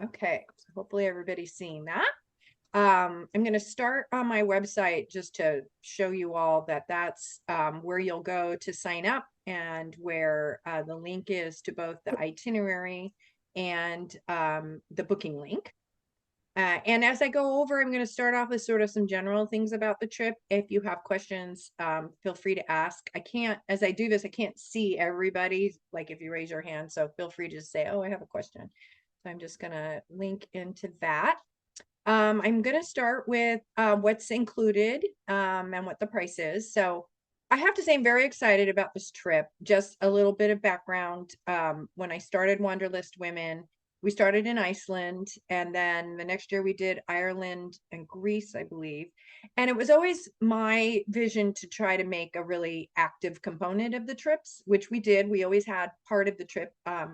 Okay, so hopefully everybody's seeing that. I'm going to start on my website just to show you all that that's where you'll go to sign up and where the link is to both the itinerary and the booking link. And as I go over, I'm going to start off with sort of some general things about the trip. If you have questions, feel free to ask. I can't, as I do this, I can't see everybody, like if you raise your hand. So feel free to just say, oh, I have a question. So I'm just going to link into that. I'm going to start with what's included and what the price is. So I have to say I'm very excited about this trip. Just a little bit of background. When I started Wanderlust Women, we started in Iceland, and then the next year we did Ireland and Greece, I believe. And it was always my vision to try to make a really active component of the trips, which we did. We always had part of the trip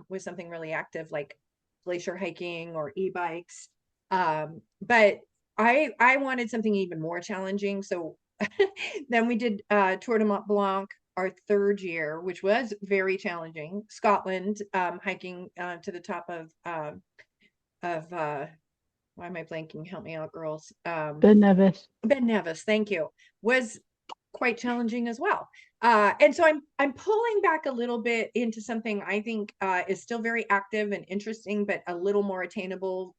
was something really active, like glacier hiking or e-bikes. But I wanted something even more challenging. So then we did Tour de Mont Blanc our third year, which was very challenging. Scotland, hiking to the top of why am I blanking? Help me out, girls. Ben Nevis. Ben Nevis, thank you, was quite challenging as well. And so I'm pulling back a little bit into something I think is still very active and interesting, but a little more attainable.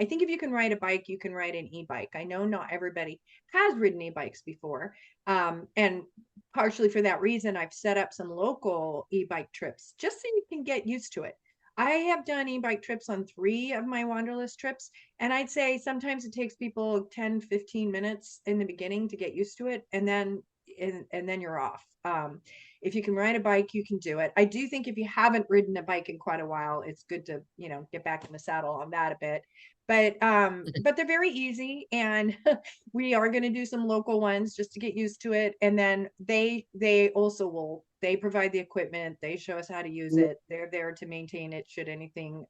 I think if you can ride a bike, you can ride an e-bike. I know not everybody has ridden e-bikes before, and partially for that reason, I've set up some local e-bike trips just so you can get used to it. I have done e-bike trips on 3 of my Wanderlust trips, and I'd say sometimes it takes people 10, 15 minutes in the beginning to get used to it, and then you're off. If you can ride a bike, you can do it. I do think if you haven't ridden a bike in quite a while, it's good to, get back in the saddle on that a bit. But they're very easy, and we are going to do some local ones just to get used to it. And then they also will they provide the equipment, they show us how to use it, they're there to maintain it should anything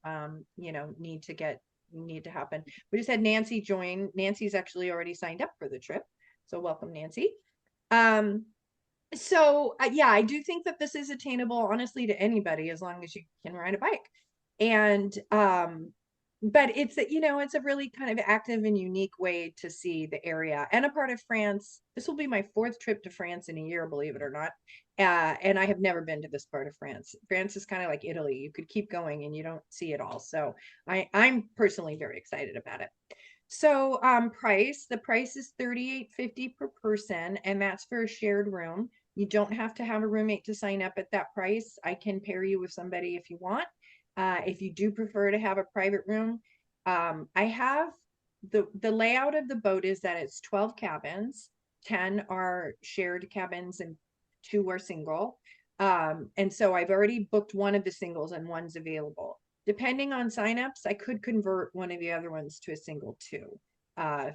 need to happen. We just had Nancy join. Nancy's actually already signed up for the trip, so welcome, Nancy. um so yeah, I do think that this is attainable, honestly, to anybody as long as you can ride a bike. And but it's a really kind of active and unique way to see the area and a part of France. This will be my fourth trip to France in a year, believe it or not. And I have never been to this part of France. France is kind of like Italy. You could keep going and you don't see it all. So I'm personally very excited about it. So the price is $38.50 per person, and that's for a shared room. You don't have to have a roommate to sign up at that price. I can pair you with somebody if you want. If you do prefer to have a private room, I have the layout of the boat is that it's 12 cabins, 10 are shared cabins and 2 are single. And so I've already booked one of the singles and one's available. Depending on signups, I could convert one of the other ones to a single too.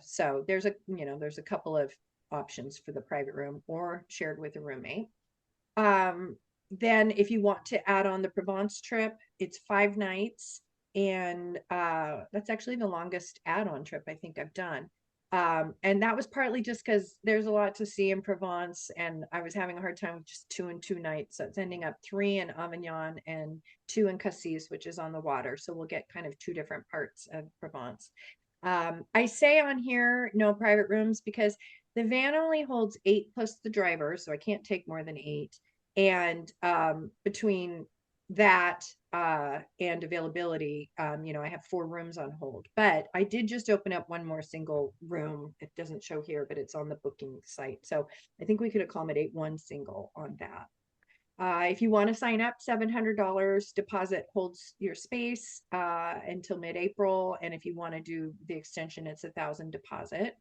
So there's a couple of options for the private room or shared with a roommate. Um, then if you want to add on the Provence trip, it's 5 nights. And that's actually the longest add-on trip I think I've done. And that was partly just because there's a lot to see in Provence, and I was having a hard time with just 2 and 2 nights. So it's ending up 3 in Avignon and 2 in Cassis, which is on the water. So we'll get kind of 2 different parts of Provence. I say on here no private rooms because the van only holds 8 plus the driver, so I can't take more than 8. And between that and availability, I have 4 rooms on hold. But I did just open up one more single room. It doesn't show here, but it's on the booking site. So I think we could accommodate one single on that. If you want to sign up, $700 deposit holds your space until mid-April. And if you want to do the extension, it's $1,000 deposit.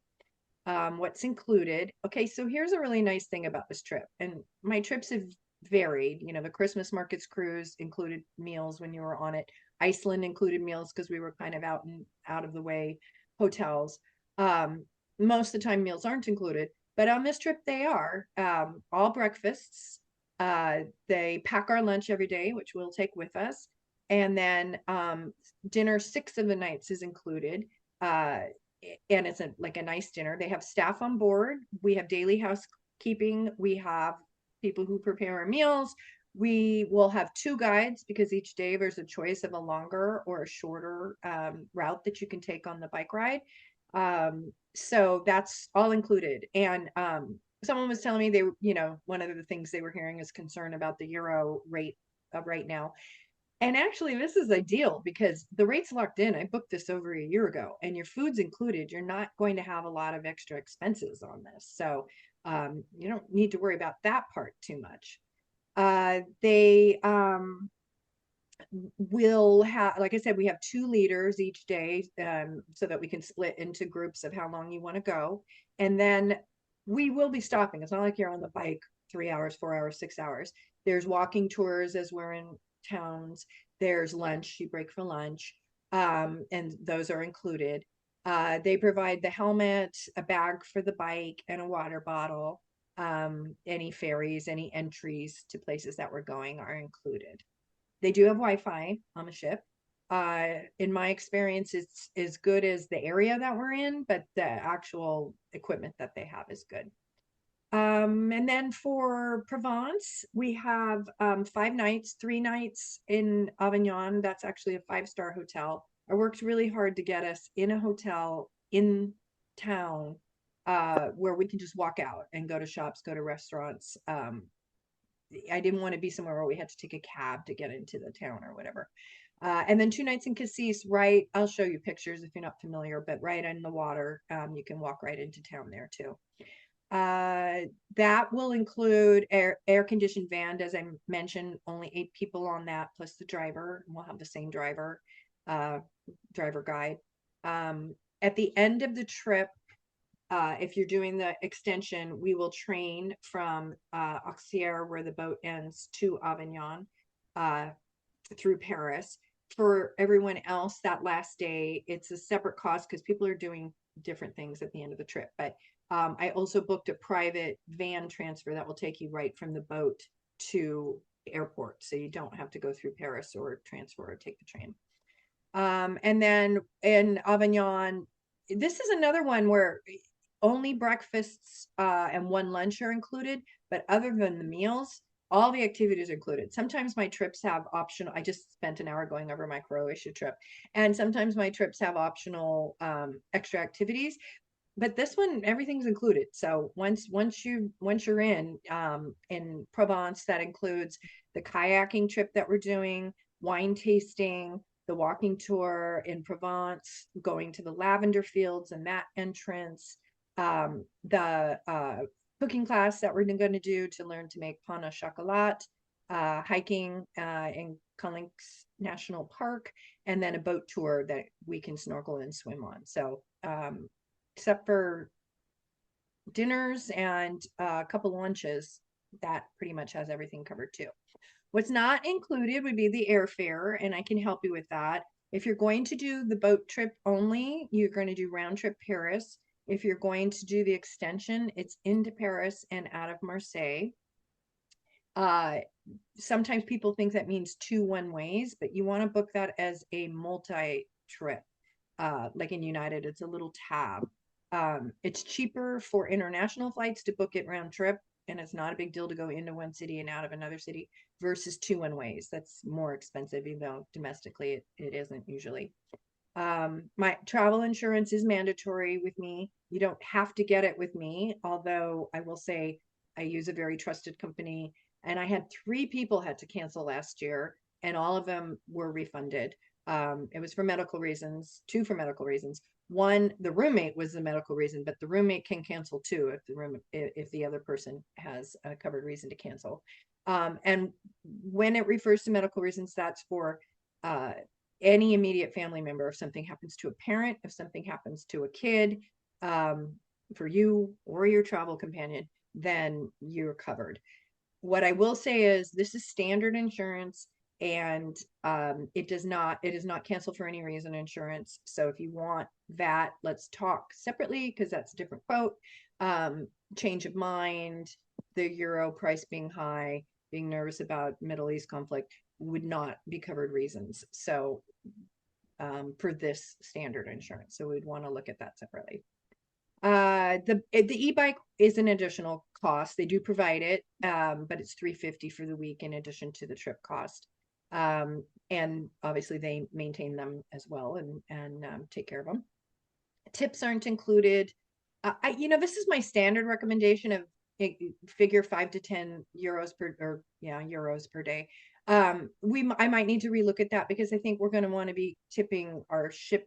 What's included? Okay, so here's a really nice thing about this trip. And my trips have varied. The Christmas markets cruise included meals when you were on it. Iceland included meals because we were kind of out of the way hotels. Most of the time meals aren't included, but on this trip they are. All breakfasts. They pack our lunch every day, which we'll take with us. And then dinner 6 of the nights is included. And it's like a nice dinner. They have staff on board. We have daily housekeeping. We have people who prepare our meals. We will have two guides because each day there's a choice of a longer or a shorter route that you can take on the bike ride. So that's all included. And someone was telling me they, one of the things they were hearing is concern about the euro rate right now. And actually, this is ideal because the rate's locked in. I booked this over a year ago, and your food's included. You're not going to have a lot of extra expenses on this. So you don't need to worry about that part too much. They will have, like I said, we have 2 leaders each day, so that we can split into groups of how long you want to go. And then we will be stopping. It's not like you're on the bike 3 hours, 4 hours, 6 hours. There's walking tours as we're in towns. There's lunch, you break for lunch, and those are included. They provide the helmet, a bag for the bike, and a water bottle. Any ferries, any entries to places that we're going are included. They do have Wi-Fi on the ship. In my experience, it's as good as the area that we're in, but the actual equipment that they have is good. And then for Provence, we have 5 nights, 3 nights in Avignon. That's actually a 5-star hotel. I worked really hard to get us in a hotel in town, where we can just walk out and go to shops, go to restaurants. I didn't want to be somewhere where we had to take a cab to get into the town or whatever. And then 2 nights in Cassis, right? I'll show you pictures if you're not familiar, but right on the water, you can walk right into town there too. That will include air conditioned van, as I mentioned, only 8 people on that, plus the driver. We'll have the same driver guide. At the end of the trip, if you're doing the extension, we will train from Auxerre, where the boat ends, to Avignon, through Paris. For everyone else, that last day, it's a separate cost because people are doing different things at the end of the trip. But I also booked a private van transfer that will take you right from the boat to the airport, so you don't have to go through Paris or transfer or take the train. And then in Avignon, this is another one where only breakfasts and 1 lunch are included, but other than the meals, all the activities are included. Sometimes my trips have optional. I just spent an hour going over my Croatia trip, and sometimes my trips have optional extra activities. But this one, everything's included. So once you're in Provence, that includes the kayaking trip that we're doing, wine tasting, the walking tour in Provence, going to the lavender fields and that entrance, the cooking class that we're going to do to learn to make pain au chocolat, hiking in Colinx National Park, and then a boat tour that we can snorkel and swim on. So except for dinners and a couple lunches, that pretty much has everything covered too. What's not included would be the airfare, and I can help you with that. If you're going to do the boat trip only, you're going to do round trip Paris. If you're going to do the extension, it's into Paris and out of Marseille. Sometimes people think that means 2 one-ways, but you want to book that as a multi-trip. Like in United, it's a little tab. It's cheaper for international flights to book it round trip, and it's not a big deal to go into one city and out of another city versus 2 one-ways. That's more expensive, even though domestically it isn't usually. My travel insurance is mandatory with me. You don't have to get it with me, although I will say I use a very trusted company, and I had 3 people had to cancel last year, and all of them were refunded. It was for medical reasons, 2 for medical reasons. One, the roommate was the medical reason, but the roommate can cancel too if the other person has a covered reason to cancel. And when it refers to medical reasons, that's for any immediate family member. If something happens to a parent, if something happens to a kid, for you or your travel companion, then you're covered. What I will say is this is standard insurance, and it is not cancel for any reason insurance. So if you want that, let's talk separately because that's a different quote. Change of mind, the euro price being high, being nervous about Middle East conflict would not be covered reasons. So for this standard insurance, so we'd want to look at that separately. The e-bike is an additional cost. They do provide it, but it's $350 for the week in addition to the trip cost. And obviously they maintain them as well and take care of them. Tips aren't included. This is my standard recommendation of figure 5 to 10 euros euros per day. I might need to relook at that because I think we're going to want to be tipping our ship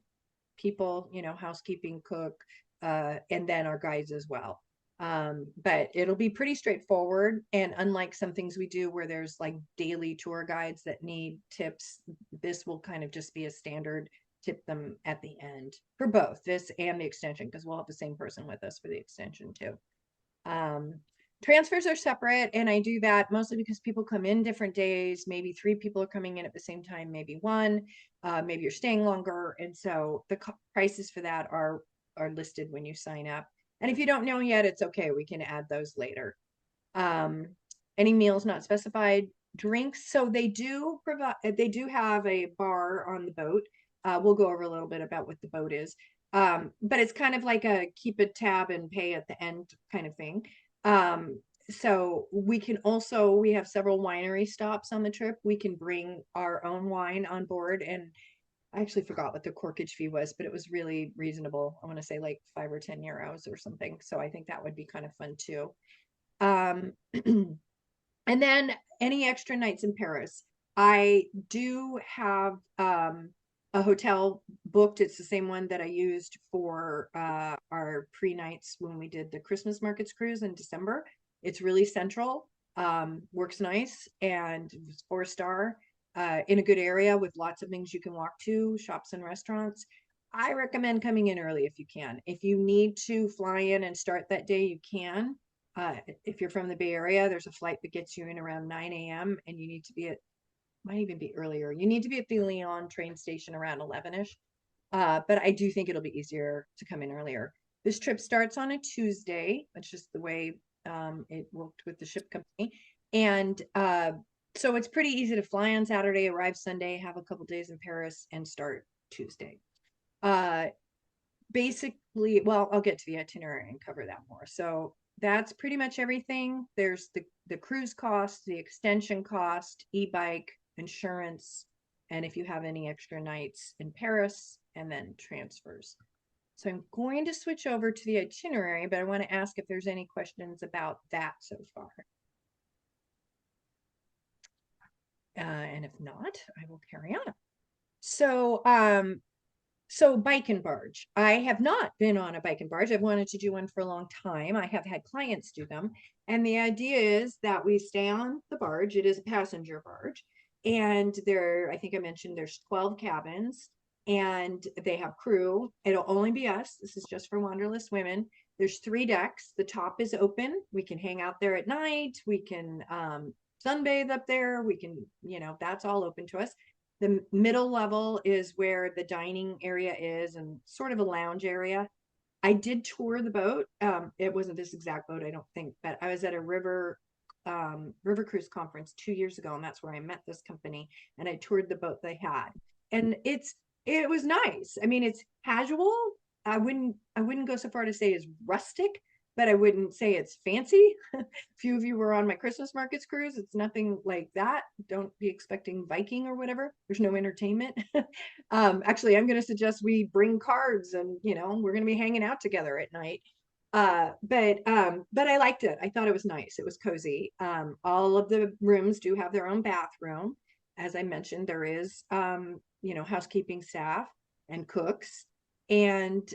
people, housekeeping, cook, and then our guides as well. But it'll be pretty straightforward. And unlike some things we do where there's like daily tour guides that need tips, this will kind of just be a standard tip them at the end for both this and the extension, because we'll have the same person with us for the extension too. Transfers are separate, and I do that mostly because people come in different days. Maybe 3 people are coming in at the same time, maybe 1, maybe you're staying longer. And so the prices for that are listed when you sign up. And if you don't know yet, it's okay. We can add those later. Any meals not specified, drinks. So they do have a bar on the boat. We'll go over a little bit about what the boat is. But it's kind of like a keep a tab and pay at the end kind of thing. So we have several winery stops on the trip. We can bring our own wine on board, and I actually forgot what the corkage fee was, but it was really reasonable. I want to say like 5 or 10 euros or something. So I think that would be kind of fun too. And then any extra nights in Paris. I do have a hotel booked. It's the same one that I used for our pre-nights when we did the Christmas markets cruise in December. It's really central, works nice, and it's 4-star in a good area with lots of things you can walk to, shops and restaurants. I recommend coming in early if you can. If you need to fly in and start that day, you can. If you're from the Bay Area, there's a flight that gets you in around 9 a.m. and you need to be might even be earlier. You need to be at the Lyon train station around 11ish. But I do think it'll be easier to come in earlier. This trip starts on a Tuesday. That's just the way it worked with the ship company. And so it's pretty easy to fly on Saturday, arrive Sunday, have a couple days in Paris, and start Tuesday. Basically, well, I'll get to the itinerary and cover that more. So that's pretty much everything. There's the cruise cost, the extension cost, e-bike, insurance, and if you have any extra nights in Paris, and then transfers. So I'm going to switch over to the itinerary, but I want to ask if there's any questions about that so far. And if not, I will carry on. So Bike and Barge. I have not been on a Bike and Barge. I've wanted to do one for a long time. I have had clients do them. And the idea is that we stay on the barge. It is a passenger barge. And I think I mentioned there's 12 cabins and they have crew. It'll only be us. This is just for Wanderlust women. There's 3 decks. The top is open. We can hang out there at night. We can sunbathe up there. We can, that's all open to us. The middle level is where the dining area is and sort of a lounge area. I did tour the boat. It wasn't this exact boat, I don't think, but I was at a river cruise conference 2 years ago, and that's where I met this company, and I toured the boat they had. And it was nice. I mean, it's casual. I wouldn't go so far to say it's rustic, but I wouldn't say it's fancy. A few of you were on my Christmas markets cruise. It's nothing like that. Don't be expecting Viking or whatever. There's no entertainment. Actually, I'm going to suggest we bring cards and, we're going to be hanging out together at night. But I liked it. I thought it was nice. It was cozy. All of the rooms do have their own bathroom. As I mentioned, there is, housekeeping staff and cooks, and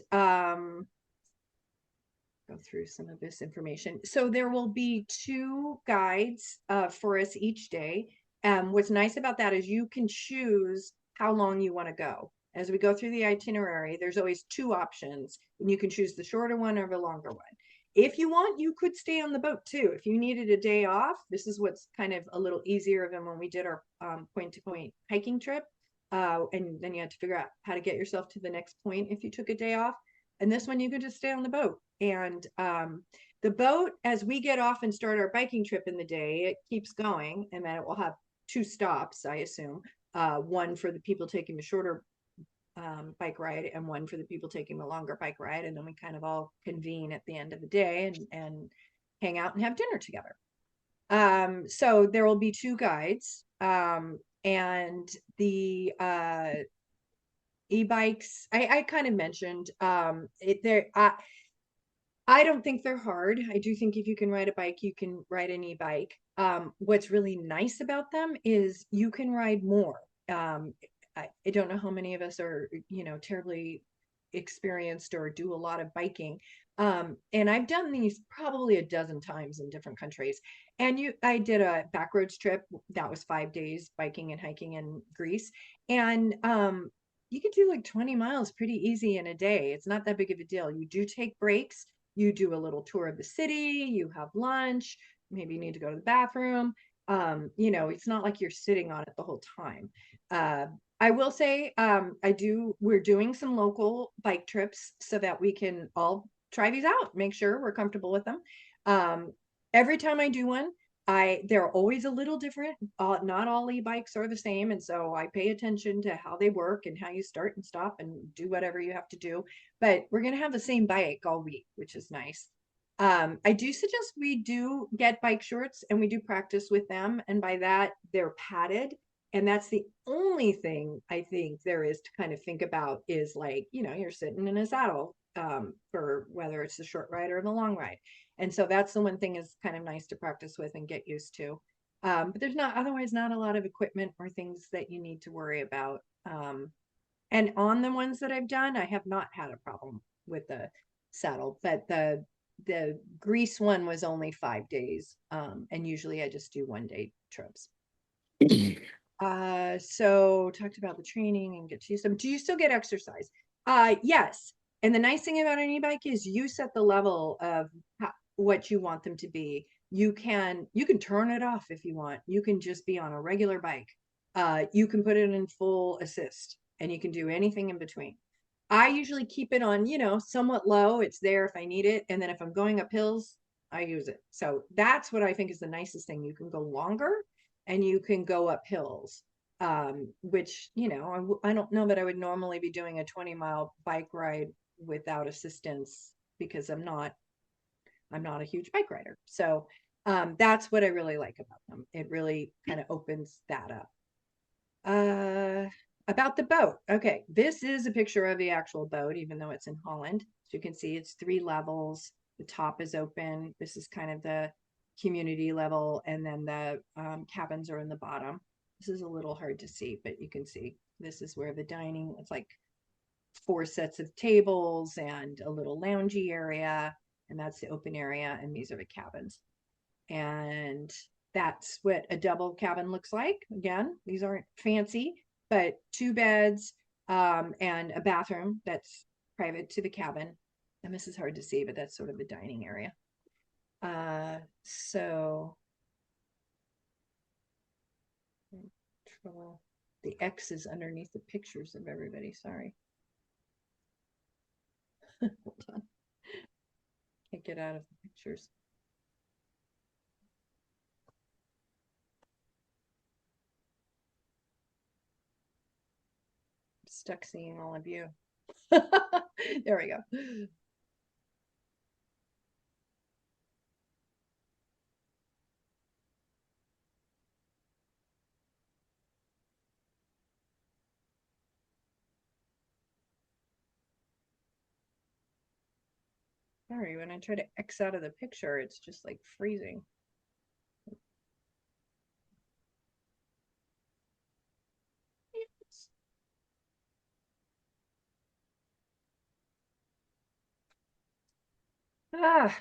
go through some of this information. So there will be 2 guides for us each day. What's nice about that is you can choose how long you want to go. As we go through the itinerary, there's always 2 options, and you can choose the shorter one or the longer one. If you want, you could stay on the boat too. If you needed a day off, this is what's kind of a little easier than when we did our point-to-point hiking trip. And then you had to figure out how to get yourself to the next point if you took a day off. And this one, you could just stay on the boat. And the boat, as we get off and start our biking trip in the day, it keeps going, and then it will have 2 stops, I assume. One for the people taking the shorter bike ride and one for the people taking the longer bike ride. And then we kind of all convene at the end of the day and hang out and have dinner together. So there will be two guides. And the e-bikes, I kind of mentioned I don't think they're hard. I do think if you can ride a bike, you can ride an e-bike. What's really nice about them is you can ride more. I don't know how many of us are, terribly experienced or do a lot of biking. And I've done these probably a dozen times in different countries. And I did a backroads trip that was 5 days biking and hiking in Greece. And you can do like 20 miles pretty easy in a day. It's not that big of a deal. You do take breaks, you do a little tour of the city, you have lunch, maybe you need to go to the bathroom. It's not like you're sitting on it the whole time. I will say, we're doing some local bike trips so that we can all try these out, make sure we're comfortable with them. Every time I do one, they're always a little different. Not all e-bikes are the same. And so I pay attention to how they work and how you start and stop and do whatever you have to do. But we're going to have the same bike all week, which is nice. I do suggest we do get bike shorts and we do practice with them. And by that, they're padded. And that's the only thing I think there is to kind of think about is like, you're sitting in a saddle for whether it's the short ride or the long ride. And so that's the one thing is kind of nice to practice with and get used to. But there's otherwise not a lot of equipment or things that you need to worry about. And on the ones that I've done, I have not had a problem with the saddle, but the Greece one was only 5 days. And usually I just do 1 day trips. So talked about the training and get to use them. Do you still get exercise? Yes. And the nice thing about an e-bike is you set the level of what you want them to be. You can turn it off if you want. You can just be on a regular bike. You can put it in full assist and you can do anything in between. I usually keep it on, somewhat low. It's there if I need it. And then if I'm going up hills, I use it. So that's what I think is the nicest thing. You can go longer and you can go up hills, which, I don't know that I would normally be doing a 20-mile bike ride without assistance because I'm not a huge bike rider. So that's what I really like about them. It really kind of opens that up. About the boat. Okay, this is a picture of the actual boat, even though it's in Holland. As you can see, it's 3 levels. The top is open. This is kind of the community level, and then the cabins are in the bottom. This is a little hard to see, but you can see this is where the dining, it's like 4 sets of tables and a little loungy area, and that's the open area, and these are the cabins. And that's what a double cabin looks like. Again, these aren't fancy, but 2 beds and a bathroom that's private to the cabin. And this is hard to see, but that's sort of the dining area. So trouble. The X is underneath the pictures of everybody. Sorry. Hold on. Can't get out of the pictures. I'm stuck seeing all of you. There we go. Sorry, when I try to X out of the picture, it's just like freezing. Ah,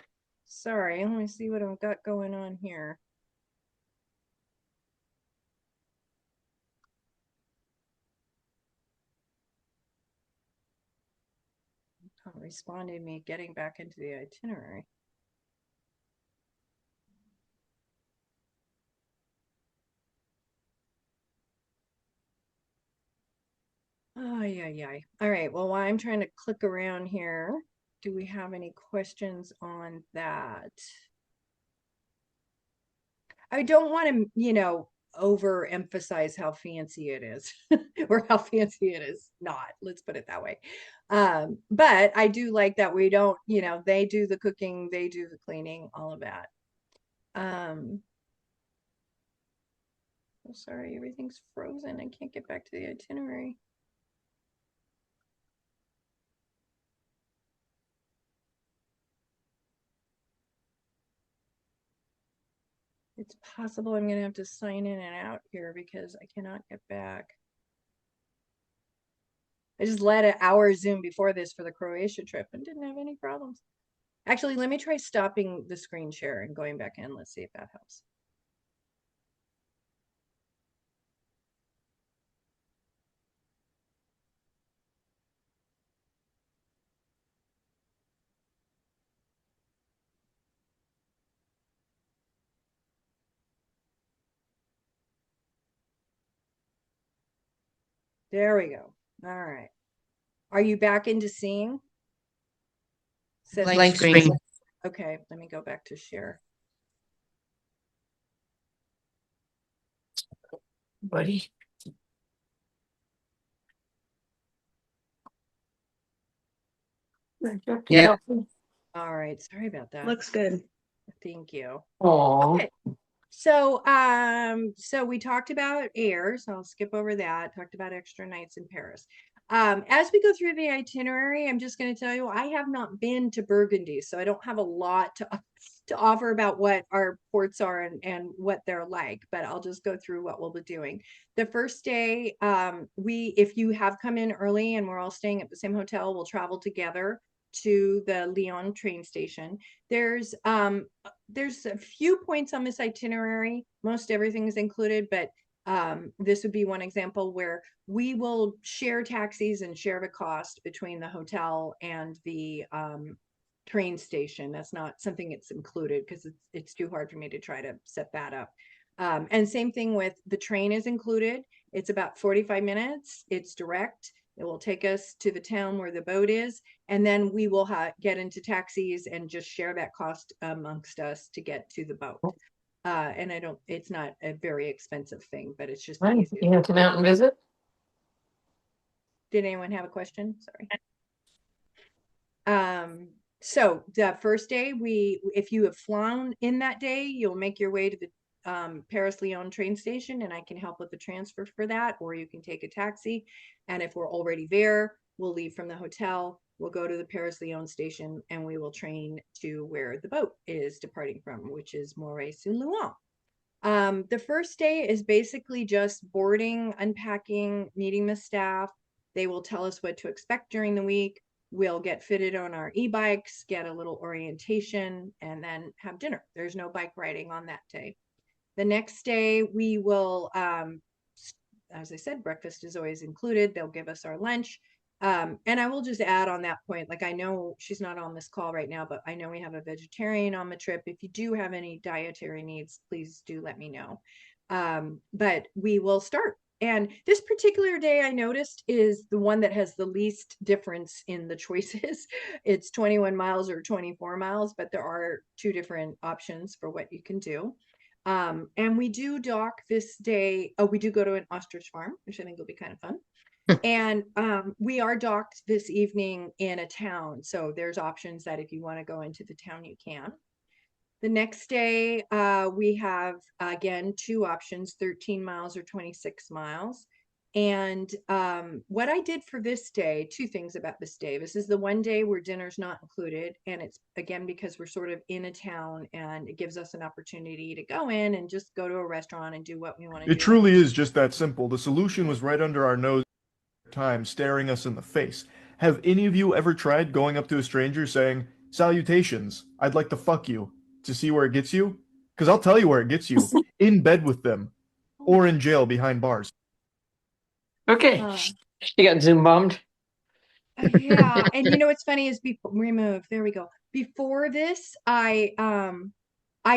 sorry. Let me see what I've got going on here. Not responding me getting back into the itinerary. Oh, yeah. All right. Well, while I'm trying to click around here, do we have any questions on that? I don't want to, overemphasize how fancy it is or how fancy it is not. Let's put it that way. But I do like that we don't, they do the cooking, they do the cleaning, all of that. Oh, sorry, everything's frozen. I can't get back to the itinerary. It's possible I'm going to have to sign in and out here because I cannot get back. I just led an hour Zoom before this for the Croatia trip and didn't have any problems. Actually, let me try stopping the screen share and going back in. Let's see if that helps. There we go. All right. Are you back into seeing? Blank screen. Okay, let me go back to share. Buddy. Yeah. All right. Sorry about that. Looks good. Thank you. Aww. Okay. So we talked about air, so I'll skip over that. Talked about extra nights in Paris. As we go through the itinerary, I'm just going to tell you I have not been to Burgundy, so I don't have a lot to offer about what our ports are and what they're like, but I'll just go through what we'll be doing. The first day, if you have come in early and we're all staying at the same hotel, we'll travel together to the Lyon train station. There's a few points on this itinerary. Most everything is included, but this would be one example where we will share taxis and share the cost between the hotel and the train station. That's not something that's included because it's too hard for me to try to set that up. And same thing with the train is included. It's about 45 minutes. It's direct. It will take us to the town where the boat is, and then we will get into taxis and just share that cost amongst us to get to the boat. And it's not a very expensive thing, but it's just easy. You have to mountain visit? Did anyone have a question? Sorry. So the first day, if you have flown in that day, you'll make your way to the Paris-Lyon train station, and I can help with the transfer for that, or you can take a taxi. And if we're already there, we'll leave from the hotel, we'll go to the Paris-Lyon station, and we will train to where the boat is departing from, which is Moray-sur-Loing. The first day is basically just boarding, unpacking, meeting the staff. They will tell us what to expect during the week. We'll get fitted on our e-bikes, get a little orientation, and then have dinner. There's no bike riding on that day. The next day, we will, as I said, breakfast is always included. They'll give us our lunch. And I will just add on that point, like I know she's not on this call right now, but I know we have a vegetarian on the trip. If you do have any dietary needs, please do let me know. But we will start. And this particular day I noticed is the one that has the least difference in the choices. It's 21 miles or 24 miles, but there are two different options for what you can do. And we do dock this day. Oh, we do go to an ostrich farm, which I think will be kind of fun. And we are docked this evening in a town. So there's options that if you want to go into the town, you can. The next day, we have, again, two options, 13 miles or 26 miles. And what I did for this day, two things about this day. This is the one day where dinner's not included. And it's, again, because we're sort of in a town and it gives us an opportunity to go in and just go to a restaurant and do what we want to do. It truly is just that simple. The solution was right under our nose at the time, staring us in the face. Have any of you ever tried going up to a stranger saying, "Salutations, I'd like to fuck you," to see where it gets you? Because I'll tell you where it gets you. In bed with them. Or in jail behind bars. Okay. She got Zoom bombed. Yeah, and you know what's funny is remove. There we go. Before this, I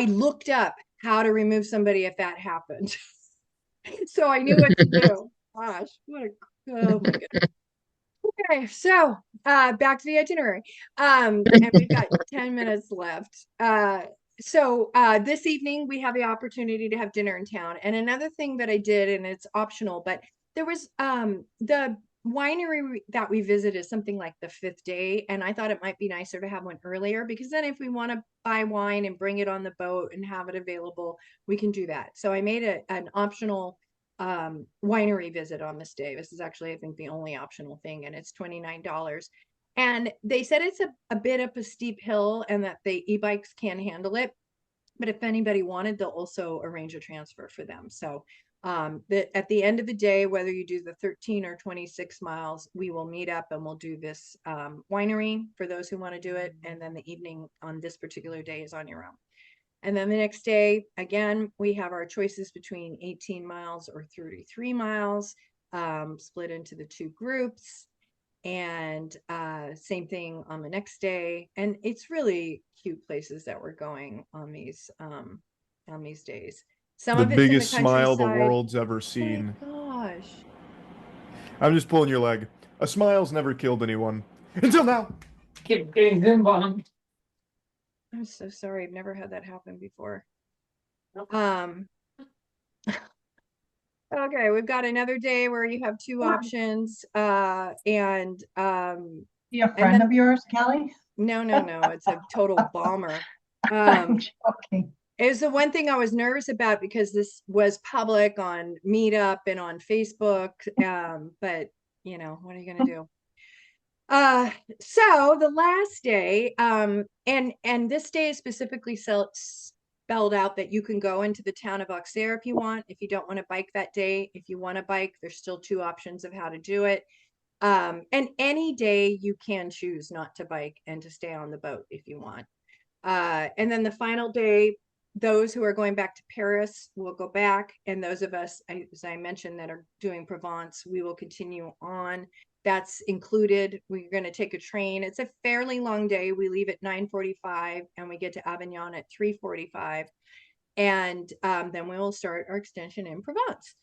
looked up how to remove somebody if that happened, so I knew what to do. Gosh, oh my goodness. Okay, so back to the itinerary. And we've got 10 minutes left. So this evening we have the opportunity to have dinner in town. And another thing that I did, and it's optional, but there was the winery that we visited is something like the 5th day, and I thought it might be nicer to have one earlier, because then if we want to buy wine and bring it on the boat and have it available, we can do that. So I made an optional winery visit on this day. This is actually, I think, the only optional thing, and it's $29. And they said it's a bit of a steep hill and that the e-bikes can handle it. But if anybody wanted, they'll also arrange a transfer for them. So at the end of the day, whether you do the 13 or 26 miles, we will meet up and we'll do this winery for those who want to do it. And then the evening on this particular day is on your own. And then the next day, again, we have our choices between 18 miles or 33 miles, split into the 2 groups. And same thing on the next day. And it's really cute places that we're going on these days. Some The of it's in the biggest smile the countryside. world's ever Oh seen. my gosh. I'm just pulling your leg. A smile's never killed anyone. Until now. Keep getting Zoom bombed. I'm so sorry. I've never had that happen before. Nope. Okay, we've got another day where you have 2 options. You a friend then- of yours, Kelly? No, it's a total bomber. I'm joking. It was the one thing I was nervous about because this was public on Meetup and on Facebook. But you know, what are you gonna do? So the last day, and this day is specifically spelled out that you can go into the town of Auxerre if you want. If you don't want to bike that day, if you want to bike, there's still 2 options of how to do it. And any day you can choose not to bike and to stay on the boat if you want. And then the final day, those who are going back to Paris will go back. And those of us, as I mentioned, that are doing Provence, we will continue on. That's included. We're going to take a train. It's a fairly long day. We leave at 9:45 and we get to Avignon at 3:45. And then we will start our extension in Provence.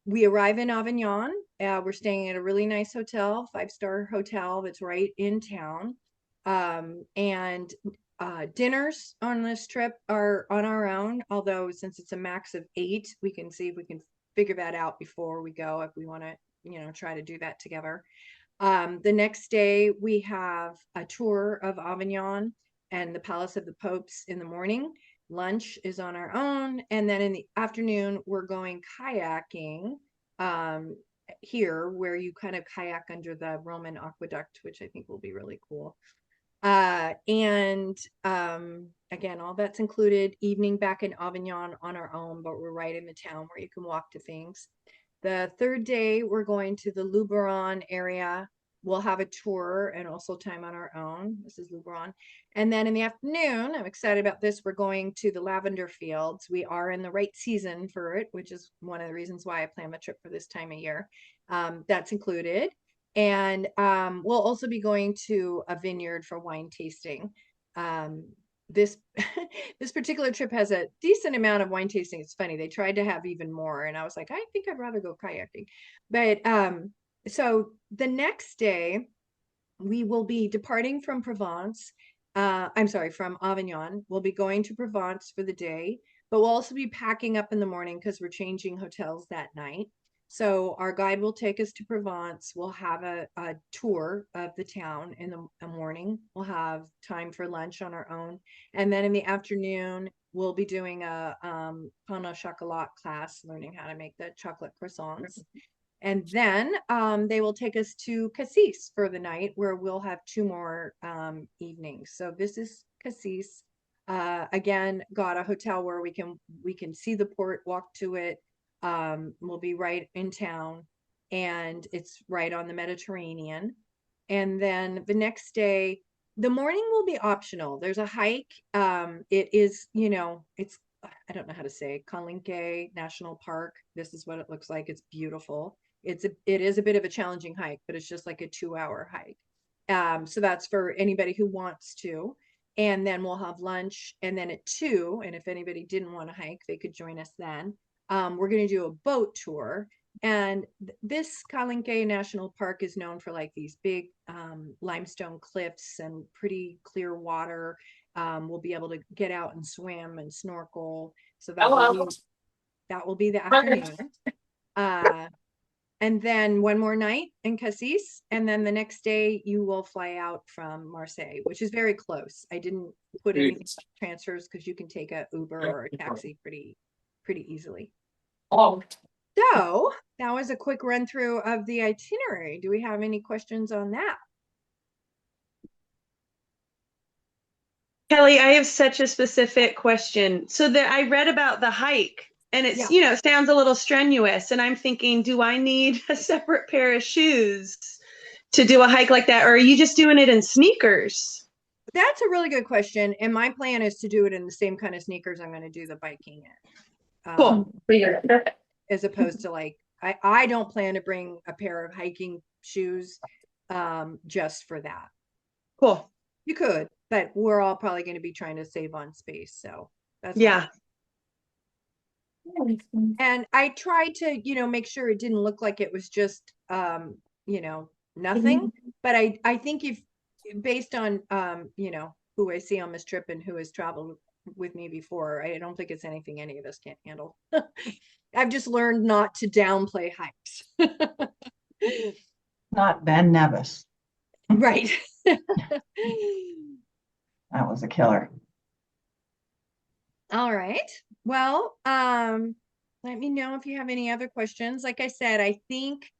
We arrive in Avignon. We're staying at a really nice hotel, 5-star hotel that's right in town. And dinners on this trip are on our own, although since it's a max of 8, we can see if we can figure that out before we go, if we want to, you know, try to do that together. The next day we have a tour of Avignon and the Palace of the Popes in the morning. Lunch is on our own, and then in the afternoon we're going kayaking here, where you kind of kayak under the Roman aqueduct, which I think will be really cool. And again, all that's included. Evening back in Avignon on our own, but we're right in the town where you can walk to things. The 3rd day, we're going to the Luberon area. We'll have a tour and also time on our own. This is Luberon. And then in the afternoon, I'm excited about this, we're going to the lavender fields. We are in the right season for it, which is one of the reasons why I plan my trip for this time of year. That's included. And we'll also be going to a vineyard for wine tasting. This this particular trip has a decent amount of wine tasting. It's funny, they tried to have even more, and I was like, I think I'd rather go kayaking. But so the next day we will be departing from Provence. I'm sorry, from Avignon. We'll be going to Provence for the day, but we'll also be packing up in the morning because we're changing hotels that night. So our guide will take us to Provence. We'll have a tour of the town in the morning. We'll have time for lunch on our own. And then in the afternoon, we'll be doing a pain au chocolat class, learning how to make the chocolate croissants. And then they will take us to Cassis for the night, where we'll have 2 more evenings. So this is Cassis. Again, got a hotel where we can see the port, walk to it. We'll be right in town, and it's right on the Mediterranean. And then the next day, the morning will be optional. There's a hike. It is, you know, it's, I don't know how to say, Kalinke National Park. This is what it looks like. It's beautiful. It is a bit of a challenging hike, but it's just like a 2-hour hike. So that's for anybody who wants to. And then we'll have lunch. And then at 2, and if anybody didn't want to hike, they could join us then. We're going to do a boat tour. And this Kalinke National Park is known for like these big limestone cliffs and pretty clear water. we'll be able to get out and swim and snorkel. So Hello. that will be the afternoon. And then one more night in Cassis, and then the next day you will fly out from Marseille, which is very close. I didn't put anything transfers because you can take a Uber or a taxi pretty easily. Oh, So that was a quick run through of the itinerary. Do we have any questions on that? Kelly, I have such a specific question. So that I read about the hike and it's, sounds a little strenuous. And I'm thinking, do I need a separate pair of shoes to do a hike like that? Or are you just doing it in sneakers? That's a really good question. And my plan is to do it in the same kind of sneakers I'm going to do the biking in. Cool. As opposed to like, I don't plan to bring a pair of hiking shoes just for that. Cool. You could, but we're all probably going to be trying to save on space. So that's And I tried to, make sure it didn't look like it was just, nothing. But I think if based on, who I see on this trip and who has traveled with me before, I don't think it's anything any of us can't handle. I've just learned not to downplay hikes. Not Ben Nevis. Right. That was a killer. All right. Well, let me know if you have any other questions. Like I said, I think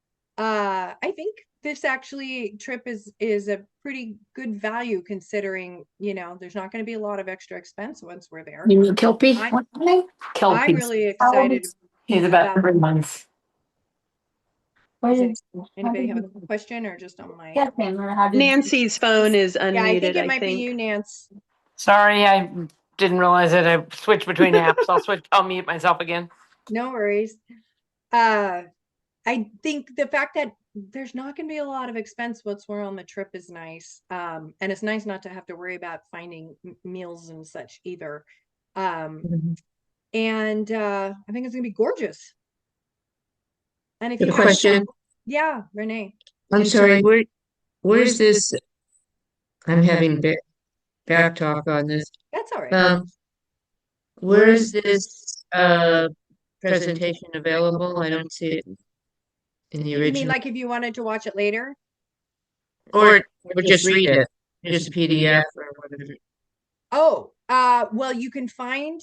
this actually trip is a pretty good value considering, there's not going to be a lot of extra expense once we're there. You mean Kelpie? I'm really excited. He's about 3 months. Anybody have a question or just on my? Nancy's phone is unmuted. Yeah, I think it might be you, Nance. Sorry, I didn't realize it. I switched between apps. I'll mute myself again. No worries. I think the fact that there's not going to be a lot of expense once we're on the trip is nice. And it's nice not to have to worry about finding meals and such either. And I think it's going to be gorgeous. And if you question, yeah, Renee. I'm sorry, where's this? I'm having back talk on this. That's all right. Where is this presentation available? I don't see it in the original. You mean like if you wanted to watch it later? Or just read it, just a PDF or whatever. Oh, well, you can find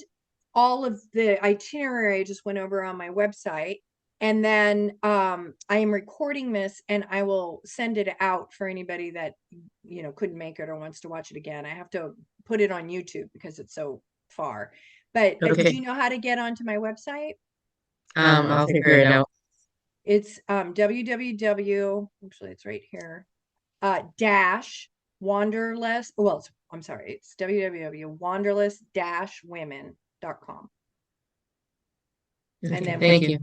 all of the itinerary I just went over on my website. And then I am recording this and I will send it out for anybody that, couldn't make it or wants to watch it again. I have to put it on YouTube because it's so far. But do you know how to get onto my website? I'll figure it out. It's www, actually it's right here, dash Wanderlust. Well, I'm sorry, it's www.wanderlust-women.com. Okay, and then thank you.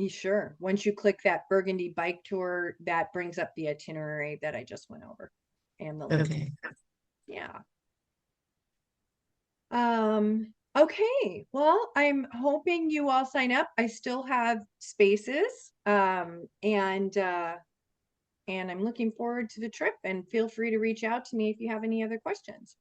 Sure. Once you click that Burgundy bike tour, that brings up the itinerary that I just went over and the link. Okay. Yeah. Okay. Well, I'm hoping you all sign up. I still have spaces. And I'm looking forward to the trip, and feel free to reach out to me if you have any other questions.